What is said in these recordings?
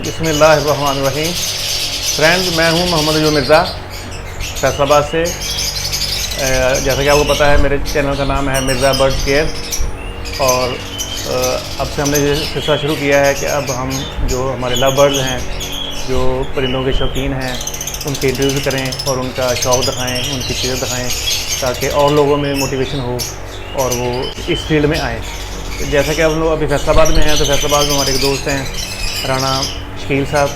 बिस्मिल्लाहिर्रहमानिर्रहीम। फ्रेंड, मैं हूं मोहम्मद अजूब मिर्ज़ा फैसलाबाद से। जैसा कि आपको पता है मेरे चैनल का नाम है मिर्ज़ा बर्ड केयर, और अब से हमने ये सिलसिला शुरू किया है कि अब हम जो हमारे लव बर्ड्स हैं, जो परिंदों के शौकीन हैं, उनके इंटरव्यू करें और उनका शौक़ दिखाएँ, उनकी चीज़ें दिखाएँ, ताकि और लोगों में मोटिवेशन हो और वो इस फील्ड में आएँ। जैसा कि हम लोग अभी फैसलाबाद में हैं, तो फैसलाबाद में हमारे एक दोस्त हैं राना शकील साहब,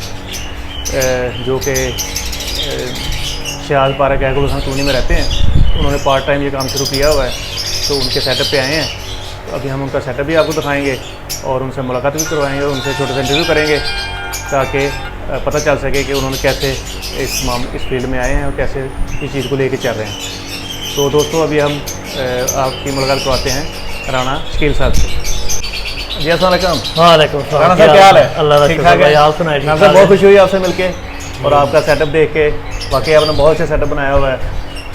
जो कि शहाद पार्क है गुलशन कॉलोनी में रहते हैं। उन्होंने पार्ट टाइम ये काम शुरू किया हुआ है, तो उनके सेटअप पे आए हैं। तो अभी हम उनका सेटअप भी आपको दिखाएंगे और उनसे मुलाकात भी करवाएंगे, उनसे छोटे से इंटरव्यू करेंगे, ताकि पता चल सके कि उन्होंने कैसे इस फील्ड में आए हैं और कैसे इस चीज़ को लेके चल रहे हैं। तो दोस्तों, अभी हम आपकी मुलाकात करवाते हैं राना शकील साहब से। जी अस्सलाम वालेकुम। वालेकुम सलाम। राना साहब क्या हाल है? अल्लाह ठीक ठाक है। आप सुनाइए। राना साहब, बहुत खुशी हुई आपसे मिलके और आपका सेटअप देख के। वाकई आपने बहुत अच्छा सेटअप बनाया हुआ है,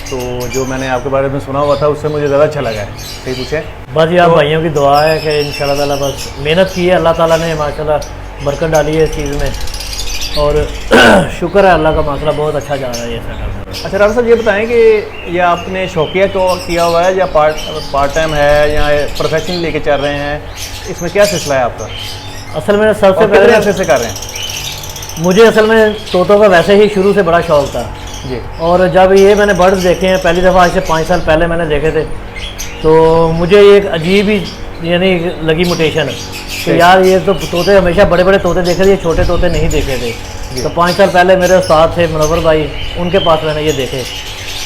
तो जो मैंने आपके बारे में सुना हुआ था उससे मुझे ज़्यादा अच्छा लगा है। सही पूछें बस ये आप भाइयों की दुआ है कि इंशाल्लाह ताला बस मेहनत की है, अल्लाह ताला ने माशाल्लाह बरकत डाली है इस चीज़ में, और शुक्र है अल्लाह का, माशाल्लाह बहुत अच्छा जा रहा है ये सेटअप। अच्छा राना साहब, ये बताएं कि ये आपने शौकिया तो किया हुआ है या पार्ट टाइम है या प्रोफेशनल लेके चल रहे हैं? इसमें क्या सिलसिला है आपका? असल में सबसे पहले ऐसे से कर रहे हैं? मुझे असल में तोतों का वैसे ही शुरू से बड़ा शौक़ था जी, और जब ये मैंने बर्ड्स देखे हैं पहली दफ़ा आज से 5 साल पहले मैंने देखे थे, तो मुझे एक अजीब ही यानी लगी मोटेशन कि यार ये तो तोते हमेशा बड़े बड़े तोते देखे थे, ये छोटे तोते नहीं देखे थे। तो 5 साल पहले मेरे उस्ताद थे मुनव्वर भाई, उनके पास मैंने ये देखे,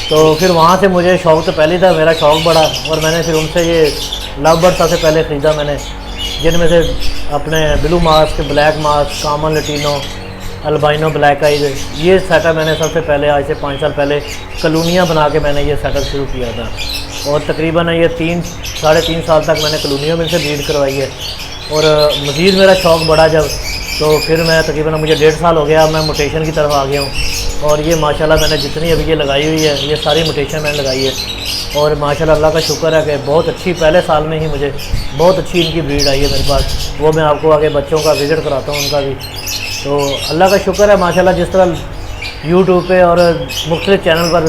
तो फिर वहाँ से मुझे शौक़ तो पहले था, मेरा शौक़ बढ़ा और मैंने फिर उनसे ये लव बर्ड सबसे पहले ख़रीदा मैंने, जिनमें से अपने blue mask, black mask, common Latino, albino, black eyes, ये सेटअप मैंने सबसे पहले आज से 5 साल पहले कॉलोनियाँ बना के मैंने ये सेटअप शुरू किया था, और तकरीबन ये 3-3.5 साल तक मैंने कॉलोनियों में से ब्रीड करवाई है। और मज़ीद मेरा शौक़ बढ़ा जब, तो फिर मैं तकरीबन मुझे 1.5 साल हो गया, मैं मोटेशन की तरफ आ गया हूँ। और ये माशाल्लाह मैंने जितनी अभी ये लगाई हुई है, ये सारी मोटेशन मैंने लगाई है, और माशाल्लाह अल्लाह का शुक्र है कि बहुत अच्छी, पहले साल में ही मुझे बहुत अच्छी इनकी ब्रीड आई है मेरे पास। वो मैं आपको आगे बच्चों का विज़िट कराता हूँ उनका भी। तो अल्लाह का शुक्र है माशाल्लाह, जिस तरह यूट्यूब पे और मुख्तलिफ चैनल पर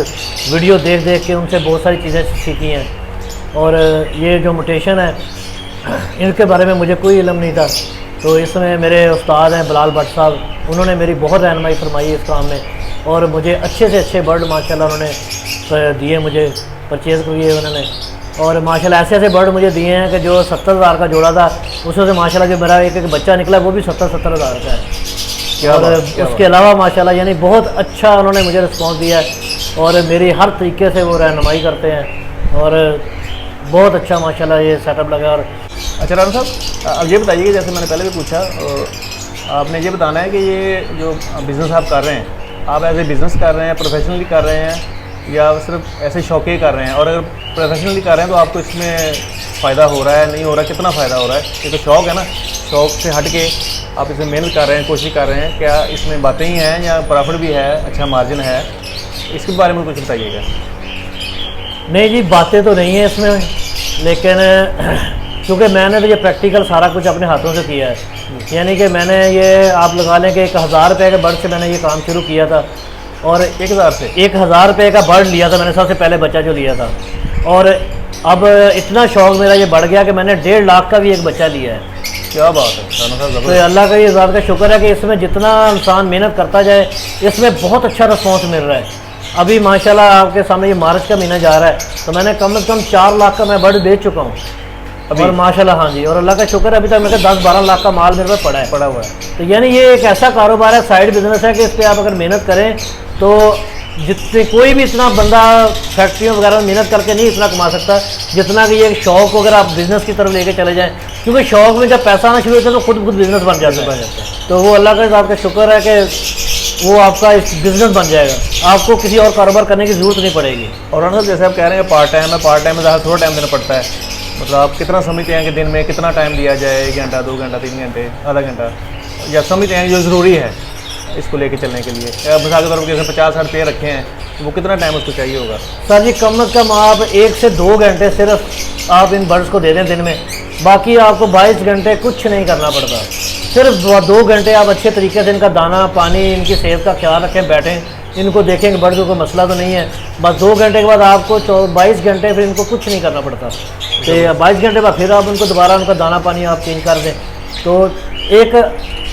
वीडियो देख देख के उनसे बहुत सारी चीज़ें सीखी हैं। और ये जो मोटेशन है इनके बारे में मुझे कोई इल्म नहीं था, तो इसमें मेरे उस्ताद हैं बिलाल भट्ट साहब, उन्होंने मेरी बहुत रहनुमाई फरमाई इस काम में, और मुझे अच्छे से अच्छे बर्ड माशाल्लाह उन्होंने दिए, मुझे परचेज़ किए उन्होंने। और माशाल्लाह ऐसे ऐसे बर्ड मुझे दिए हैं कि जो 70,000 का जोड़ा था, उसमें से माशाल्लाह जो मेरा एक बच्चा निकला वो भी 70,000 का है। और उसके अलावा माशाल्लाह यानी बहुत अच्छा उन्होंने मुझे रिस्पॉन्स दिया है, और मेरी हर तरीके से वो रहनुमाई करते हैं, और बहुत अच्छा माशाल्लाह ये सेटअप लगा। और अच्छा राना साहब, अब ये बताइए कि जैसे मैंने पहले भी पूछा, आपने ये बताना है कि ये जो बिज़नेस आप कर रहे हैं, आप एज ए बिज़नेस कर रहे हैं, प्रोफेशनली कर रहे हैं, या सिर्फ ऐसे शौक़े कर रहे हैं? और अगर प्रोफेशनली कर रहे हैं तो आपको इसमें फ़ायदा हो रहा है, नहीं हो रहा है, कितना फ़ायदा हो रहा है? ये तो शौक़ है ना, शौक़ से हट के आप इसमें मेहनत कर रहे हैं, कोशिश कर रहे हैं, क्या इसमें बातें ही हैं या प्रॉफिट भी है, अच्छा मार्जिन है? इसके बारे में कुछ बताइएगा। नहीं जी, बातें तो नहीं है इसमें, लेकिन क्योंकि मैंने तो ये प्रैक्टिकल सारा कुछ अपने हाथों से किया है। यानी कि मैंने ये आप लगा लें कि 1000 रुपये के बर्ड से मैंने ये काम शुरू किया था, और 1000 रुपये का बर्ड लिया था मैंने सबसे पहले बच्चा जो लिया था, और अब इतना शौक़ मेरा ये बढ़ गया कि मैंने 1.5 लाख का भी एक बच्चा लिया है। क्या बात है! तो अल्लाह का ये ज़ात का शुक्र है कि इसमें जितना इंसान मेहनत करता जाए, इसमें बहुत अच्छा रिस्पॉन्स मिल रहा है। अभी माशाल्लाह आपके सामने ये मार्च का महीना जा रहा है, तो मैंने कम से कम 4 लाख का मैं बर्ड बेच चुका हूँ अभी, और माशाल्लाह हाँ जी, और अल्लाह का शुक्र है अभी तक मेरे 10-12 लाख का माल मेरे पास पड़ा हुआ है। तो यानी ये एक ऐसा कारोबार है, साइड बिजनेस है कि इस पर आप अगर मेहनत करें तो जितने कोई भी इतना बंदा फैक्ट्रियों वगैरह में मेहनत करके नहीं इतना कमा सकता जितना कि ये शौक़ अगर आप बिज़नेस की तरफ लेके चले जाएं, क्योंकि शौक़ में जब पैसा आना शुरू होता है तो खुद बिज़नेस बन जाता है। तो वो अल्लाह का आपका शुक्र है कि वो आपका इस बिज़नेस बन जाएगा, आपको किसी और कारोबार करने की ज़रूरत नहीं पड़ेगी। और राना साहब, जैसे आप कह रहे हैं पार्ट टाइम है, पार्ट टाइम में ज़्यादा थोड़ा टाइम देना पड़ता है, मतलब आप कितना समझते हैं कि दिन में कितना टाइम दिया जाए? 1 घंटा, 2 घंटा, 3 घंटे, आधा घंटा, या समझते हैं जो ज़रूरी है इसको लेके चलने के लिए? मिसाल के तौर पर जैसे 50-60 पेड़ रखे हैं, तो वो कितना टाइम उसको चाहिए होगा? सर जी, कम से कम आप 1 से 2 घंटे सिर्फ आप इन बर्ड्स को दे दें दिन में, बाकी आपको 22 घंटे कुछ नहीं करना पड़ता, सिर्फ 2 घंटे आप अच्छे तरीके से इनका दाना पानी इनकी सेहत का ख्याल रखें, बैठें, इनको देखें कि बर्ड को कोई मसला तो नहीं है। बस 2 घंटे के बाद आपको 22 घंटे फिर इनको कुछ नहीं करना पड़ता। तो 22 घंटे बाद फिर आप उनको दोबारा उनका दाना पानी आप चेंज कर दें, तो एक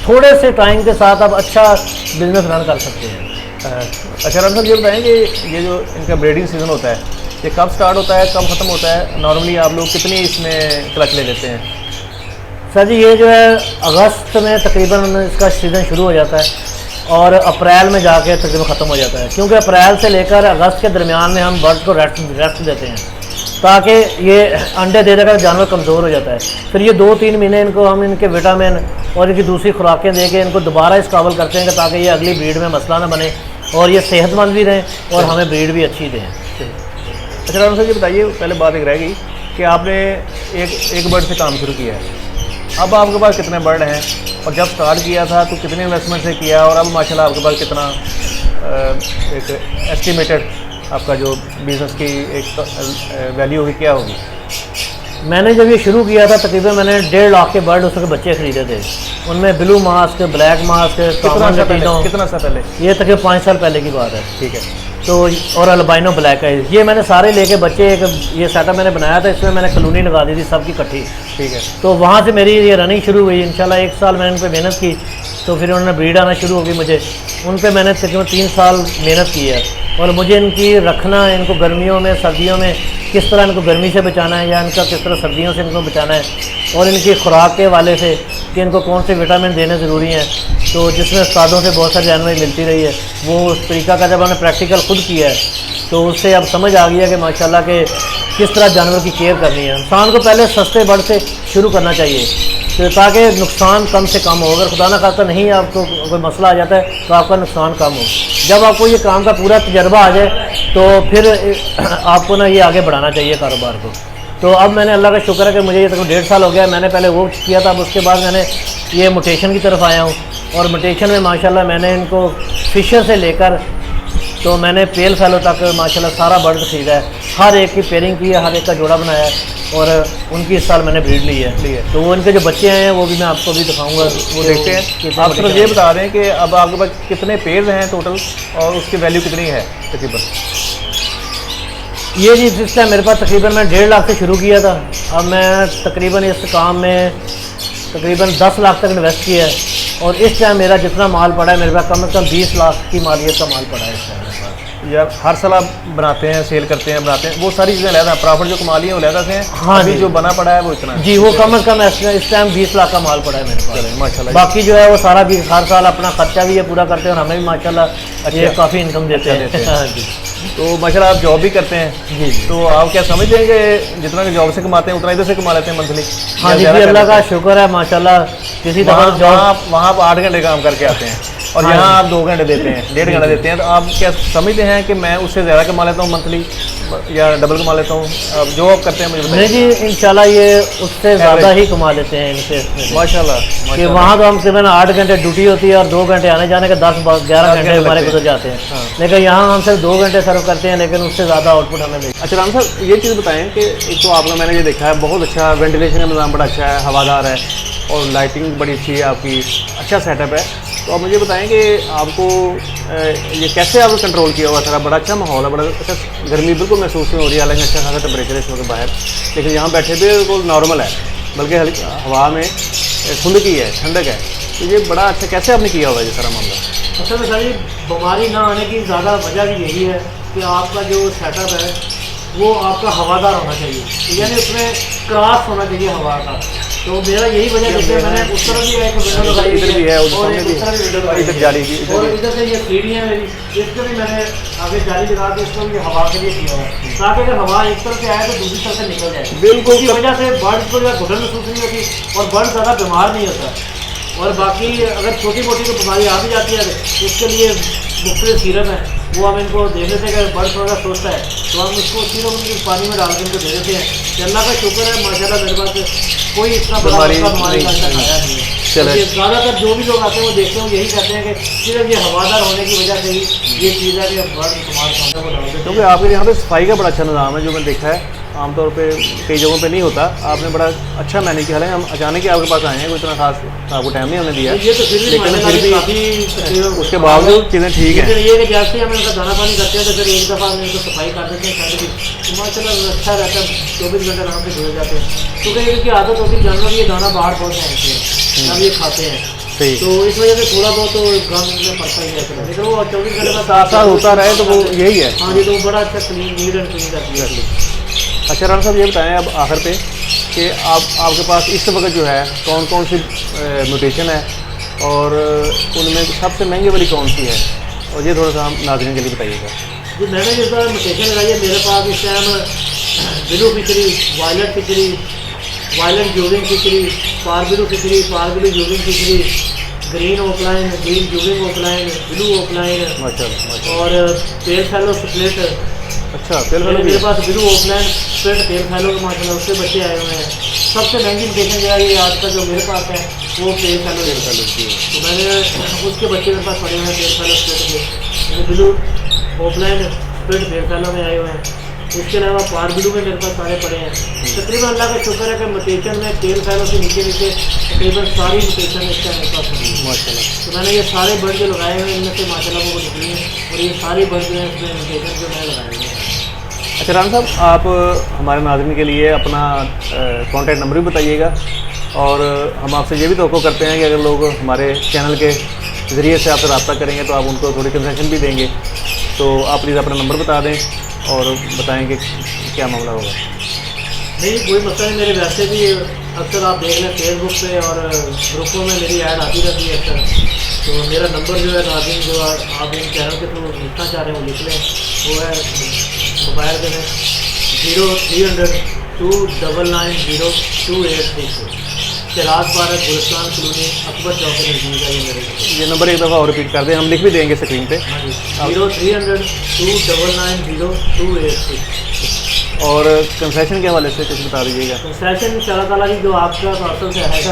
थोड़े से टाइम के साथ आप अच्छा बिजनेस रन कर सकते हैं। अच्छा राम साहब, ये बताएं कि ये जो इनका ब्रीडिंग सीज़न होता है, ये कब स्टार्ट होता है, कब ख़त्म होता है? नॉर्मली आप लोग कितनी इसमें क्लच ले लेते हैं? सर जी, ये जो है अगस्त में तकरीबन इसका सीज़न शुरू हो जाता है और अप्रैल में जाके तकरीबन ख़त्म हो जाता है, क्योंकि अप्रैल से लेकर अगस्त के दरमियान में हम बर्ड को रेस्ट देते हैं ताकि ये अंडे दे देकर जानवर कमज़ोर हो जाता है। फिर ये 2-3 महीने इनको हम इनके विटामिन और इनकी दूसरी खुराकें दे के इनको दोबारा इस काबल करते हैं ताकि ये अगली ब्रीड में मसला ना बने और ये सेहतमंद भी रहें और हमें ब्रीड भी अच्छी दें। अच्छा राम साहब, ये बताइए, पहले बात एक रह गई कि आपने एक बर्ड से काम शुरू किया है, अब आपके पास कितने बर्ड हैं और जब स्टार्ट किया था तो कितने इन्वेस्टमेंट से किया और अब माशाल्लाह आपके पास कितना एक एस्टिमेटेड आपका जो बिज़नेस की एक वैल्यू होगी, क्या होगी? मैंने जब ये शुरू किया था तकरीबन मैंने 1.5 लाख के बर्ड उसके बच्चे खरीदे थे, उनमें ब्लू मास्क, ब्लैक मास्क, कितना सा पहले? ये तकरीबन 5 साल पहले की बात है। ठीक है। तो और अल्बाइनो ब्लैक है, ये मैंने सारे लेके बच्चे एक ये सेटअप मैंने बनाया था, इसमें मैंने कॉलोनी लगा दी थी सबकी इकट्ठी। ठीक है। तो वहाँ से मेरी ये रनिंग शुरू हुई। इंशाल्लाह 1 साल मैंने उन पर मेहनत की, तो फिर उन्होंने ब्रीड आना शुरू हो गई मुझे, उन पर मैंने तकरीबन 3 साल मेहनत की है। और मुझे इनकी रखना, इनको गर्मियों में सर्दियों में किस तरह इनको गर्मी से बचाना है या इनका किस तरह सर्दियों से इनको बचाना है, और इनकी खुराक के वाले से कि इनको कौन से विटामिन देने ज़रूरी हैं, तो जिसमें उस्तादों से बहुत सारी जानकारी मिलती रही है, वो उस तरीका का जब हमने प्रैक्टिकल खुद किया है तो उससे अब समझ आ गया कि माशाल्लाह के किस तरह जानवर की केयर करनी है। इंसान को पहले सस्ते बर्ड से शुरू करना चाहिए, तो ताकि नुकसान कम से कम हो। अगर खुदा ना खास्ता नहीं आपको कोई मसला आ जाता है तो आपका नुकसान कम हो। जब आपको ये काम का पूरा तजर्बा आ जाए तो फिर आपको ना ये आगे बढ़ाना चाहिए कारोबार को। तो अब मैंने अल्लाह का शुक्र है कि मुझे ये तक 1.5 साल हो गया। मैंने पहले वो किया था, अब उसके बाद मैंने ये म्यूटेशन की तरफ आया हूँ, और म्यूटेशन में माशाल्लाह मैंने इनको फिशर से लेकर तो मैंने पेल फैलो तक माशाल्लाह सारा बर्ड खरीदा है, हर एक की पेयरिंग की है, हर एक का जोड़ा बनाया है, और उनकी इस साल मैंने ब्रीड ली है। तो वो इनके जो बच्चे हैं वो भी मैं आपको भी दिखाऊंगा, वो देखते हैं। आप सिर्फ ये बता दें कि अब आपके पास कितने पेयर हैं टोटल और उसकी वैल्यू कितनी है तकरीबन? ये जी जिस टाइम मेरे पास तकरीबन मैं 1.5 लाख से शुरू किया था, अब मैं तकरीबन इस काम में तकरीबन 10 लाख तक इन्वेस्ट किया है, और इस टाइम मेरा जितना माल पड़ा है मेरे पास कम से कम 20 लाख की मालियत का माल पड़ा है इस टाइम मेरे पास। यार हर साल आप बनाते हैं, सेल करते हैं, बनाते हैं, वो सारी चीज़ें लहदा प्रॉफिट जो कमा ली है वो लहदा से हैं। हाँ अभी जो बना पड़ा है वो इतना जी, वो कम से कम इस टाइम 20 लाख का माल पड़ा है मेरे पास माशाल्लाह। बाकी जो है वो सारा भी हर साल अपना खर्चा भी ये पूरा करते हैं और हमें भी माशाल्लाह ये काफ़ी इनकम देते हैं। हाँ जी। तो माशाल्लाह आप जॉब भी करते हैं जी जी। तो आप क्या समझते हैं कि जितना कि जॉब से कमाते हैं उतना इधर से कमा लेते हैं मंथली? हाँ जी, अल्लाह का शुक्र है माशाल्लाह। किसी तरह जॉब वहाँ आप 8 घंटे काम करके आते हैं और हाँ यहाँ आप 2 घंटे देते हैं, 1.5 घंटा देते हैं, तो आप क्या समझते हैं कि मैं उससे ज़्यादा कमा लेता हूँ मंथली या डबल कमा लेता हूँ? अब जो आप करते हैं मुझे बताइए। नहीं जी, इंशाल्लाह ये उससे ज़्यादा ही कमा लेते हैं इनसे माशाल्लाह। कि वहाँ तो हम तकरीबन 8 घंटे ड्यूटी होती है और 2 घंटे आने जाने के 10-11 घंटे हमारे गुजर जाते हैं। लेकिन यहाँ हम सिर्फ 2 घंटे सर्व करते हैं, लेकिन उससे ज़्यादा आउटपुट हमें मिलता है। अच्छा राम साहब, ये चीज़ बताएं कि एक तो आपका मैंने ये देखा है बहुत अच्छा वेंटिलेशन का निज़ाम बड़ा अच्छा है, हवादार है और लाइटिंग बड़ी अच्छी है आपकी, अच्छा सेटअप है। तो आप मुझे बताएं कि आपको ये कैसे आपने कंट्रोल किया हुआ था? बड़ा अच्छा माहौल है, बड़ा अच्छा, गर्मी बिल्कुल महसूस नहीं हो रही है, हालांकि अच्छा खासा टेम्परेचर है इस वक्त बाहर, लेकिन यहाँ बैठे भी बिल्कुल नॉर्मल है, बल्कि हल्की हवा में खुंदकी है, ठंडक है। तो ये बड़ा अच्छा कैसे आपने किया हुआ है ये सारा मामला? असल में सर ये बीमारी ना आने की ज़्यादा वजह भी यही है कि आपका जो सेटअप है वो आपका हवादार होना चाहिए, यानी उसमें क्रॉस होना चाहिए हवा का। तो मेरा यही वजह जैसे मैंने उस तरफ भी एक विंडो लगाई इधर भी है और एक उस तरफ भी विंडो लगाई इधर जाली की, और इधर से ये सीढ़ी है मेरी, इसको भी मैंने आगे जाली लगा के इसको भी हवा के लिए किया हुआ है, ताकि अगर हवा एक तरफ से आए तो दूसरी तरफ से निकल जाए। बिल्कुल इसी वजह से बर्ड को जो घुटन महसूस नहीं होती और बर्ड ज़्यादा बीमार नहीं होता। और बाकी अगर छोटी मोटी तो बीमारी आ भी जाती है इसके लिए मुख्तलिफ सीरप है, वो हम इनको दे देते हैं। अगर बर्ड थोड़ा सा सोचता है तो हम उसको सीरप पानी में डाल के इनको दे देते हैं। कि अल्लाह का शुक्र है माशाल्लाह मेरे पास कोई इतना बड़ा बीमारी का अच्छा खाया नहीं है। ज़्यादातर जो भी लोग आते हैं वो देखते हैं यही कहते हैं कि सिर्फ ये हवादार होने की वजह से ही ये चीज़ है कि बर्ड बीमार। क्योंकि आपके यहाँ पे सफाई का बड़ा अच्छा निज़ाम है जो मैंने देखा है, आमतौर पे कई जगहों पे नहीं होता। आपने बड़ा अच्छा मैनेज किया है। हम अचानक ही आपके पास आए हैं, कोई इतना खास आपको टाइम नहीं हमने दिया, ये तो फिर भी लेकिन माशाल्लाह फिर भी काफ़ी उसके बावजूद चीज़ें ठीक हैं। लेकिन ये कि जैसे ही हम इनका दाना पानी करते हैं तो फिर एक दफ़ा हम इनको सफाई कर देते हैं ठंड की, तो माशाल्लाह अच्छा रहता है, 24 घंटे आराम से धुल जाते हैं। क्योंकि इनकी आदत होती है जानवर ये दाना बाहर बहुत मांगते हैं, तब ये खाते हैं, सही। तो इस वजह से थोड़ा बहुत तो गम में पड़ता ही रहता है, लेकिन वो 24 घंटे बाद साथ साथ होता रहे तो वो यही है। हाँ जी, तो वो बड़ा अच्छा क्लीन नीट एंड क्लीन रहती है। अच्छा राणा साहब, ये बताएं अब आखिर पे कि आपके पास इस वक्त जो है कौन कौन सी म्यूटेशन है और उनमें सबसे महंगी वाली कौन सी है, और ये थोड़ा सा हम नाज़रीन के लिए बताइएगा। जी, मैंने जिस बार म्यूटेशन लगाई है मेरे पास इस time blue fischeri, violet fischeri, violet जूविंग फिचरी, पारब्लू फिचरी, पारब्लू जूविंग फिचरी, ग्रीन ओपलाइन, ग्रीन जूविंग ओपलाइन, ब्लू ओपलाइन माशाल्लाह। और पेल फैलो स्प्लिट। अच्छा, पेल फैलो मेरे पास blue opaline split pale fallow माशाल्लाह उससे बच्चे आए हुए हैं। सबसे महंगी म्यूटेशन जो है ये आज का जो मेरे पास है वो पेल फैलो की है, तो मैंने उसके बच्चे मेरे पास पड़े हुए हैं पेल फैलो स्प्लिट के, ब्लू ओपलाइन स्प्लिट पेल फैलो में आए हुए हैं। इसके अलावा पारब्लू में मेरे पास सारे पड़े हैं। तकरीबन अल्लाह का शुक्र है कि म्यूटेशन में तेल फैलों से नीचे तकरीबन सारी म्यूटेशन इसका मेरे पास पड़ी है माशाल्लाह। तो मैंने ये सारे बर्ड जो लगाए हुए हैं इनमें से माशाल्लाह वो निकली हैं, और ये सारी बर्ड जो है इसमें म्यूटेशन जो मैं लगाए हुए हैं। अच्छा राणा साहब, आप हमारे नाज़रीन के लिए अपना कॉन्टैक्ट नंबर भी बताइएगा, और हम आपसे ये भी तवक्को करते हैं कि अगर लोग हमारे चैनल के ज़रिए से आपसे रब्ता करेंगे तो आप उनको थोड़ी कंसेशन भी देंगे, तो आप प्लीज़ अपना नंबर बता दें और बताएं कि क्या मामला होगा। नहीं, कोई मसला नहीं, मेरे वैसे भी अक्सर आप देख लें फेसबुक पे और ग्रुपों में मेरी ऐड आती रहती है अक्सर, तो मेरा नंबर जो है नाज़रीन जो आप इन चैनल के थ्रू लिखना चाह रहे हैं वो लिख लें, वो है मोबाइल के में 0300 299 0286, कैलाश पार्क, गुलिस्तान कॉलोनी, अकबर चौक के नज़दीक है ये मेरे। ये नंबर एक दफ़ा और रिपीट कर दें, हम लिख भी देंगे स्क्रीन पे। हाँ जी, 0300 299 0286। और कंसेशन के हवाले से कुछ बता दीजिएगा। कंसेशन इंशाल्लाह ताला जी जो आपका पार्सल से आएगा,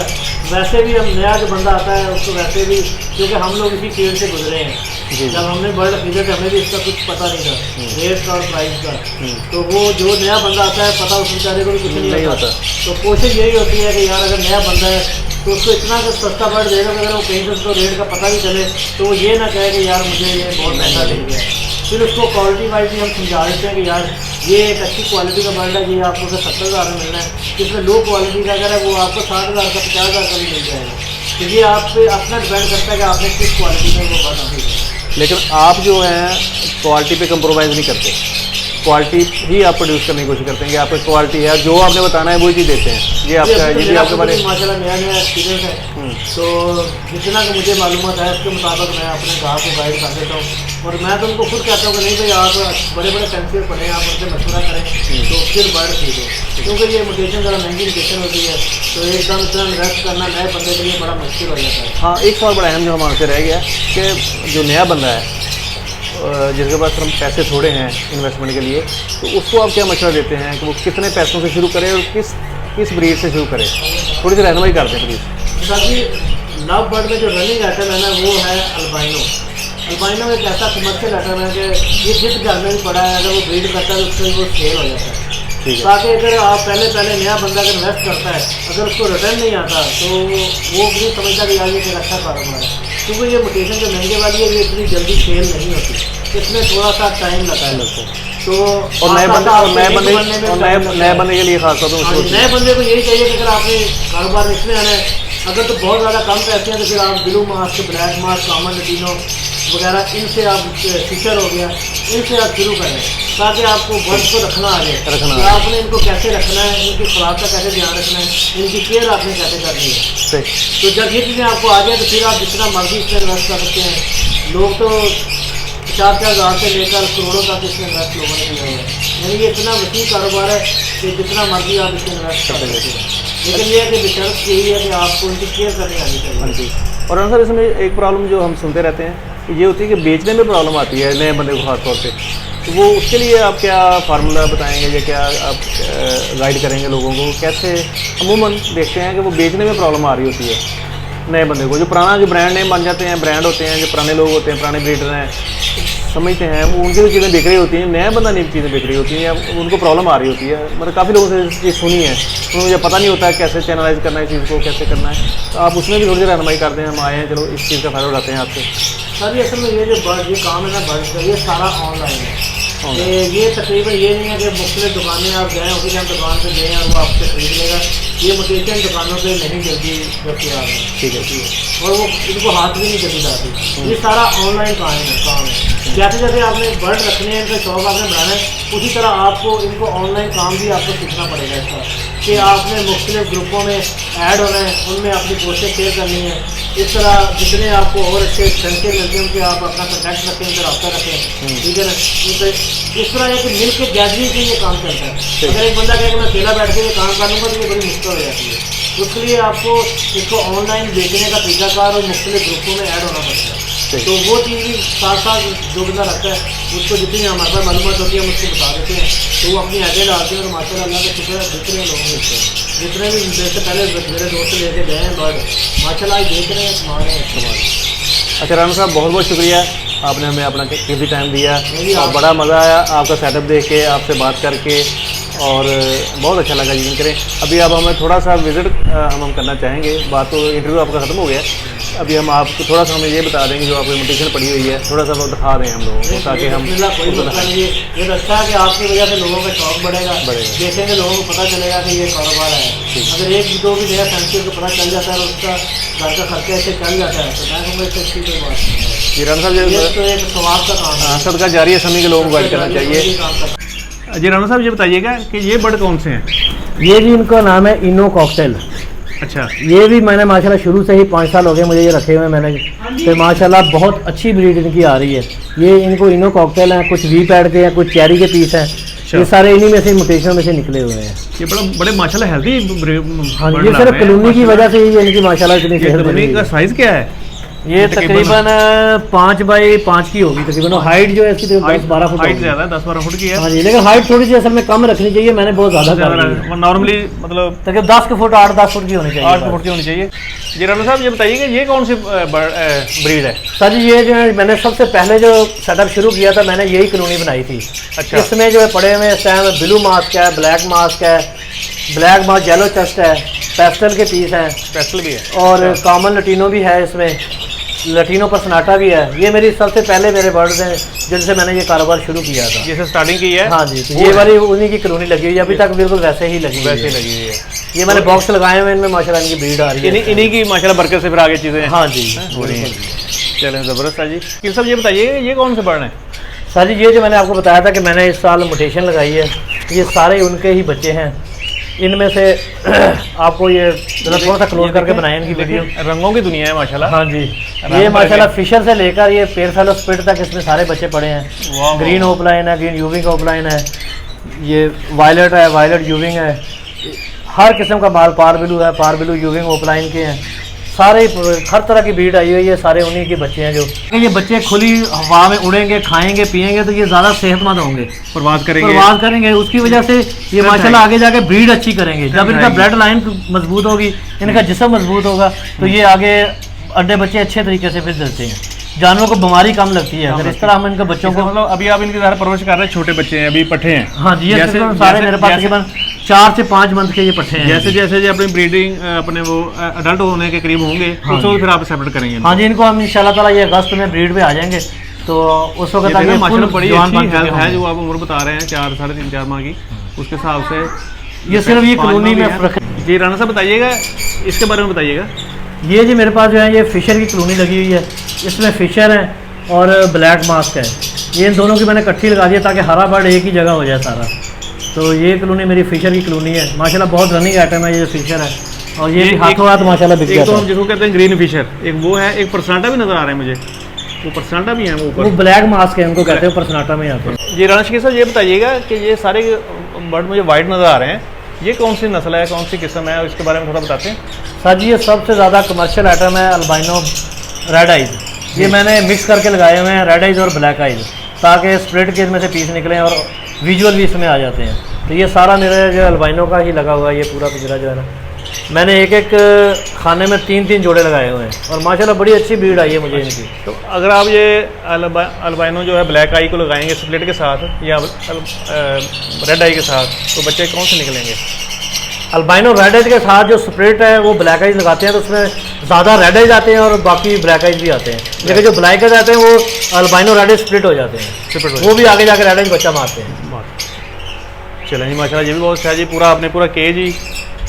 वैसे भी हम नया जो बंदा आता है उसको वैसे भी, क्योंकि हम लोग इसी फील्ड से गुजरे हैं, जी। जब हमने बर्ड खरीदे थे हमें भी इसका कुछ पता नहीं था रेट का और प्राइस का, तो वो जो नया बंदा आता है पता उस बेचारे को भी कुछ नहीं होता। तो कोशिश यही होती है कि यार अगर नया बंदा है तो उसको इतना सस्ता बर्ड देगा कि अगर वो कहीं से उसको रेट का पता भी चले तो वो ये ना कहे कि यार मुझे ये बहुत महंगा मिल गया। फिर उसको क्वालिटी वाइज भी हम समझा देते हैं कि यार ये एक अच्छी क्वालिटी का बर्ड है, ये आपको 70,000 में मिलना है, जिसमें लो क्वालिटी का अगर है वो आपको 60,000 का 50,000 का भी मिल जाएगा। तो ये आप पे अपना डिपेंड करता है कि आपने किस क्वालिटी में वो बर्ड आपको है। लेकिन आप जो हैं क्वालिटी पे कंप्रोमाइज़ नहीं करते, क्वालिटी ही आप प्रोड्यूस करने की कोशिश करते हैं कि आपकी क्वालिटी है, जो आपने बताना है वही चीज़ देते हैं। ये आपका ये भी आपके बारे में माशाल्लाह नया एक्सपीरियंस है, तो जितना कि मुझे मालूमात है उसके मुताबिक मैं अपने गाँव को गाइड कर देता हूँ, और मैं तो उनको खुद कहता हूँ कि नहीं भाई आप बड़े बड़े फैंसियर पढ़े हैं, आप उनसे मशवरा करें तो फिर बर्ड खरीदो, क्योंकि ये म्यूटेशन ज़रा महंगी म्यूटेशन होती है, तो एकदम इतना इन्वेस्ट करना नए बंदे के लिए बड़ा मुश्किल हो जाता है। हाँ, एक सवाल बड़ा अहम जो हमारे से रह गया कि जो नया बंदा है जिसके पास हम पैसे थोड़े हैं इन्वेस्टमेंट के लिए, तो उसको आप क्या मशवरा देते हैं कि वो कितने पैसों से शुरू करे और किस ब्रीड से शुरू करे? थोड़ी सी रहनुमाई कर दें प्लीज़। बाकी लव बर्ड में जो रनिंग आइटम है ना वो है अल्बाइनो। अल्बाइनो एक ऐसा कमर्शियल आइटम है कि ये जिस घर में भी पड़ा है अगर वो ब्रीड करता है उससे वो सेल हो जाता है। ताकि अगर आप पहले नया बंदा अगर इन्वेस्ट करता है, अगर उसको रिटर्न नहीं आता तो वो भी समझता कि यार ये एक अच्छा कारोबार है, क्योंकि ये म्यूटेशन जो महंगे वाली है ये इतनी जल्दी सेल नहीं होती, इसमें थोड़ा सा टाइम लगता है। तो और नए बंदे के लिए खास तौर पर नए बंदे को यही चाहिए कि अगर आपने कारोबार इसमें आना है, अगर तो बहुत ज़्यादा कम पैसे हैं तो फिर आप blue mask, black mask, common Latino वगैरह इनसे आप फीचर हो गया इनसे आप शुरू करें, ताकि आपको बर्ड को रखना आ जाए कि आपने इनको कैसे रखना है, इनकी खुराक का कैसे ध्यान रखना है, इनकी केयर आपने कैसे करनी है। तो जब ये चीज़ें आपको आ जाए तो फिर आप जितना मर्जी इसमें इन्वेस्ट कर सकते हैं। लोग तो 4-4 हज़ार से लेकर करोड़ों तक इसमें इन्वेस्ट लोगों ने किया हुआ है, यानी ये इतना वसी कारोबार है कि जितना मर्जी आप इसमें इन्वेस्ट कर सकते हैं, लेकिन ये है कि विकल्प यही है कि आपको उनकी केयर करनी आनी चाहिए। और सर इसमें एक प्रॉब्लम जो हम सुनते रहते हैं ये होती है कि बेचने में प्रॉब्लम आती है नए बंदे को खास तौर पे, तो वो उसके लिए आप क्या फार्मूला बताएंगे या क्या आप गाइड करेंगे लोगों को? कैसे अमूमन देखते हैं कि वो बेचने में प्रॉब्लम आ रही होती है नए बंदे को, जो पुराना जो ब्रांड नेम बन जाते हैं, ब्रांड होते हैं, जो पुराने लोग होते हैं, पुराने ब्रीडर हैं, समझते हैं, वो उनकी भी चीज़ें बिक रही होती हैं, नया बंदा नहीं चीज़ें बिक रही होती हैं, या उनको प्रॉब्लम आ रही होती है। मतलब काफ़ी लोगों से इस चीज़ सुनी है, तो मुझे पता नहीं होता है कैसे चैनलाइज करना है इस चीज़ को, कैसे करना है। तो आप उसमें भी थोड़ी सी रहनुमाई करते हैं, हम आए हैं, चलो इस चीज़ का फ़ायदा उठाते हैं आपसे। सर ये असल में ये जो बर्ड ये काम है ना बर्ड का, ये सारा ऑनलाइन है। ये तकरीबन ये नहीं है कि मुख्तलिफ दुकानें आप जाएँ उसी टाइम दुकान पे गए और वो आपसे खरीद लेगा। ये म्यूटेशन दुकानों पे नहीं जल्दी दस्तियाब है, ठीक है, और वो इनको हाथ भी नहीं जल्दी जाती। ये सारा ऑनलाइन काम है। जैसे जैसे आपने बर्ड रखने हैं, इनका शौक आपने बढ़ाना है, उसी तरह आपको इनको ऑनलाइन काम भी आपको सीखना पड़ेगा इसका, कि आपने मुख्तलिफ ग्रुपों में ऐड होना है, उनमें अपनी पोस्टें शेयर करनी है। इस तरह जितने आपको और अच्छे सेंटर मिलते हैं उनके आप अपना कॉन्टैक्ट रखें, उनसे रब्ता रखें, ठीक है ना। इस तरह एक मिल के गैदरिंग से ये काम चलता है। अगर एक बंदा कहे कि मैं अकेला बैठ के ये काम कर लूँगा तो ये बड़ी मुश्किल हो जाती है। उसके लिए आपको इसको ऑनलाइन बेचने का तरीकाकार और मुख्तलिफ ग्रुपों में ऐड होना पड़ता है। तो वो चीज़ भी साथ साथ जो बंदा रखता है उसको जितनी हमारे पास मालूमात होती है हम उसको बता देते हैं, तो वो अपनी आइडिया डालते हैं। और माशाल्लाह अल्लाह का शुक्र है जितने लोग मिलते हैं, जितने भी जैसे पहले मेरे दोस्त लेके गए हैं बर्ड, माशाल्लाह देख रहे हैं, कमा रहे हैं इस्तेमाल। अच्छा राना साहब, बहुत बहुत शुक्रिया, आपने हमें अपना कीमती टाइम दिया और बड़ा मज़ा आया आपका सेटअप देख के, आपसे बात करके, और बहुत अच्छा लगा। यकीन करें अभी अब हमें थोड़ा सा विज़िट हम करना चाहेंगे। बात तो इंटरव्यू आपका ख़त्म हो गया, अभी हम आपको थोड़ा सा हमें ये बता देंगे जो आपको इन्विटेशन पड़ी हुई है, थोड़ा सा वो दिखा दें हम लोगों को, ताकि हम कोई मसला नहीं है। ये अच्छा है कि आपकी वजह से लोगों का शौक बढ़ेगा, देखेंगे लोगों को पता चलेगा कि ये कारोबार है। अगर एक दो भी नया फैंसी को पता चल जाता है और उसका घर का खर्चा ऐसे चल जाता है, तो मैं कहूँगा इससे अच्छी कोई बात नहीं है। राना साहब ये तो एक स्वाब का काम है, सदका जारी है, सभी के लोगों को गाइड करना चाहिए। जी राना साहब, ये बताइएगा कि ये बर्ड कौन से हैं? ये भी इनका नाम है इनो कॉकटेल। अच्छा, ये भी मैंने माशाल्लाह शुरू से ही 5 साल हो गए मुझे ये रखे हुए मैंने, तो माशाल्लाह बहुत अच्छी ब्रीड इनकी आ रही है। ये इनको इनो कॉकटेल हैं, कुछ वी पैड के हैं, कुछ चेरी के पीस हैं, ये सारे इन्हीं में से म्यूटेशन में से निकले हुए हैं। ये बड़े माशाल्लाह हेल्दी। हाँ, ये सिर्फ कॉलोनी की वजह से ही इनकी माशाल्लाह इतनी सेहत बनी है। का साइज़ क्या है? ये तकरीबन 5 बाई 5 की होगी तकरीबन। हाइट जो है इसकी 10-12 फुट हाइट ज़्यादा है, 10-12 फुट की है। हाँ जी, लेकिन हाइट थोड़ी सी असल में कम रखनी चाहिए, मैंने बहुत ज़्यादा नॉर्मली मतलब तकरीबन 10 फुट 8-10 फुट की होनी चाहिए, 8 फुट की होनी चाहिए। जी राना साहब, ये बताइए कि ये कौन सी ब्रीड है? सर जी, ये जो है मैंने सबसे पहले जो सेटअप शुरू किया था मैंने यही कॉलोनी बनाई थी। अच्छा, इसमें जो है पड़े हुए इस टाइम ब्लू मास्क है, ब्लैक मास्क है, ब्लैक मास्क येलो चेस्ट है, पेस्टल के पीस हैं, पेस्टल भी है, और कॉमन लटीनो भी है, इसमें लटीनो पर सनाटा भी है। ये मेरी सबसे पहले मेरे बर्ड्स हैं जिनसे मैंने ये कारोबार शुरू किया था, जैसे स्टार्टिंग की है। हाँ जी, तो ये वाली उन्हीं की कॉलोनी लगी हुई है, अभी तक बिल्कुल वैसे ही लगी हुई है। ये मैंने बॉक्स लगाए हुए, इनमें माशाल्लाह इनकी ब्रीड आ रही है, इन्हीं की माशाल्लाह बरकत से फिर आगे चीज़ें हाँ जी हो रही हैं। चलें, ज़बरदस्त है जी। किन साहब, ये बताइए ये कौन से बर्ड हैं? सर जी, ये जो मैंने आपको बताया था कि मैंने इस साल म्यूटेशन लगाई है, ये सारे उनके ही बच्चे हैं। इनमें से आपको ये थोड़ा सा क्लोज करके बनाए इनकी वीडियो। रंगों की दुनिया है माशाल्लाह। हाँ जी, ये माशाल्लाह फिशर से लेकर ये पेयर फेलो स्पिट तक इसमें सारे बच्चे पड़े हैं। ग्रीन ओपलाइन है, ग्रीन यूविंग ओपलाइन है, ये वायलेट है, वायलेट यूविंग है, हर किस्म का माल, पार ब्लू है, पार ब्लू यूविंग ओपलाइन के हैं, सारे हर तरह की ब्रीड आई हुई है। सारे उन्हीं के बच्चे हैं। जो ये बच्चे खुली हवा में उड़ेंगे, खाएंगे पिएंगे तो ये ज़्यादा सेहतमंद होंगे, परवाज करेंगे। उसकी वजह से ये माशाल्लाह आगे जाके ब्रीड अच्छी करेंगे। जब इनका ब्लड लाइन मजबूत होगी, इनका जिस्म मजबूत होगा, तो ये आगे अड्डे बच्चे अच्छे तरीके से फिर देते हैं। जानवरों को बीमारी कम लगती है अगर इस तरह हम इनके बच्चों को, मतलब अभी आप इनकी ज़्यादा परवरिश कर रहे हैं, छोटे बच्चे हैं, अभी पट्ठे हैं। हाँ जी, ये सारे मेरे पास तकरीबन 4 से 5 मंथ के ये पट्टे हैं। जैसे जैसे अपनी ब्रीडिंग अपने वो अडल्ट होने के करीब होंगे, हाँ तो फिर आप सेपरेट करेंगे। हाँ जी, इनको हम इंशाल्लाह ताला ये अगस्त में ब्रीड पे आ जाएंगे, तो उस वक्त तक माशाल्लाह बड़ी अच्छी हेल्थ है जो आप उम्र बता रहे हैं, 4 साढ़े 3-4 माह की, उसके हिसाब से ये सिर्फ ये कॉलोनी में रख। जी राना साहब, बताइएगा इसके बारे में बताइएगा। ये जी मेरे पास जो है ये फिशर की कॉलोनी लगी हुई है, इसमें फिशर है और ब्लैक मास्क है। ये इन दोनों की मैंने इकट्ठी लगा दिया ताकि हरा बर्ड एक ही जगह हो जाए सारा। तो ये कॉलोनी मेरी फिशर की कॉलोनी है, माशाल्लाह बहुत रनिंग आइटम है ये फिशर है, और ये हाथों हाथ माशाल्लाह बिक जाता है। एक तो हम जिसको कहते हैं ग्रीन फिशर, एक वो है, एक परसनाटा भी नजर आ रहा है मुझे, वो परसनाटा भी है वो ऊपर, वो ब्लैक मास्क है, उनको कहते हैं परसनाटा में आते हैं। जी राना शकील साहब, ये बताइएगा कि ये सारे बर्ड मुझे वाइट नज़र आ रहे हैं, ये कौन सी नस्ल है, कौन सी किस्म है, इसके बारे में थोड़ा बताते हैं। सर जी, ये सबसे ज़्यादा कमर्शियल आइटम है अल्बाइनो रेड आइज। ये मैंने मिक्स करके लगाए हुए हैं, रेड आइज और ब्लैक आइज, ताकि स्प्लिट के इसमें से पीस निकलें और विजुअल भी इसमें आ जाते हैं। तो ये सारा मेरा जो अल्बाइनो का ही लगा हुआ है, ये पूरा पिंजरा जो है ना मैंने एक एक खाने में 3-3 जोड़े लगाए हुए हैं और माशाल्लाह बड़ी अच्छी ब्रीड आई है मुझे इनकी। तो अगर आप ये अल्बाइनो जो है ब्लैक आई को लगाएंगे स्प्लिट के साथ या रेड आई के साथ, तो बच्चे कौन से निकलेंगे? अल्बाइनो रेड आइज के साथ जो स्प्लिट है वो ब्लैक आइज लगाते हैं तो उसमें ज़्यादा रेड आइज आते हैं और बाकी ब्लैक आइज भी आते हैं, लेकिन जो ब्लैक आइज आते हैं वो अल्बाइनो रेड आइज स्प्लिट हो जाते हैं, वो भी आगे जाकर रेड आइज बच्चा मारते हैं। चलें जी, माशाल्लाह ये भी बहुत अच्छा है जी। पूरा आपने पूरा केज ही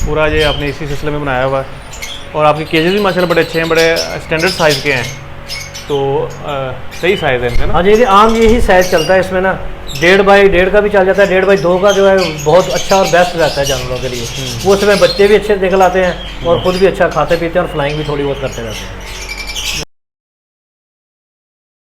पूरा ये आपने इसी सिलसिले में बनाया हुआ है और आपके केजेस भी माशाल्लाह बड़े अच्छे हैं, बड़े स्टैंडर्ड साइज़ के हैं, तो सही साइज़ है इनका ना। हाँ जी, आम यही साइज़ चलता है इसमें ना, 1.5 बाई 1.5 का भी चल जाता है, 1.5 बाई 2 का जो है बहुत अच्छा और बेस्ट रहता है जानवरों के लिए। वो उसमें बच्चे भी अच्छे निकल आते हैं और ख़ुद भी अच्छा खाते पीते हैं और फ्लाइंग भी थोड़ी बहुत करते रहते हैं।